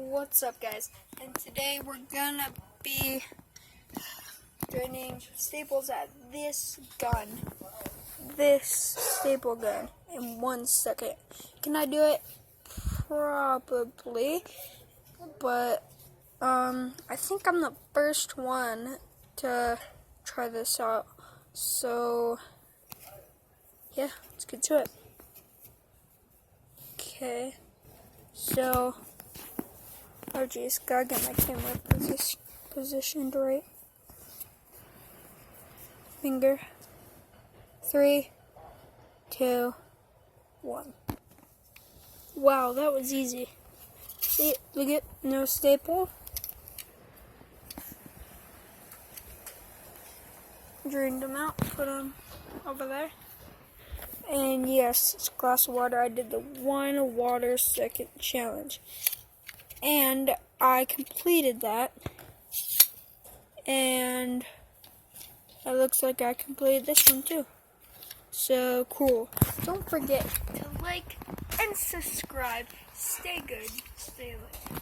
What's up, guys? And today we're gonna be doing staples at this staple gun in 1 second. Can I do it? Probably, but I think I'm the first one to try this out. So yeah, let's get to it. Okay, so oh geez, gotta get my camera positioned right. Finger. 3, 2, 1. Wow, that was easy. See, look at no staple. Drained them out, put them over there. And yes, it's a glass of water. I did the 1 water second challenge. And I completed that. And it looks like I completed this one too. So cool. Don't forget to like and subscribe. Stay good. Stay lit.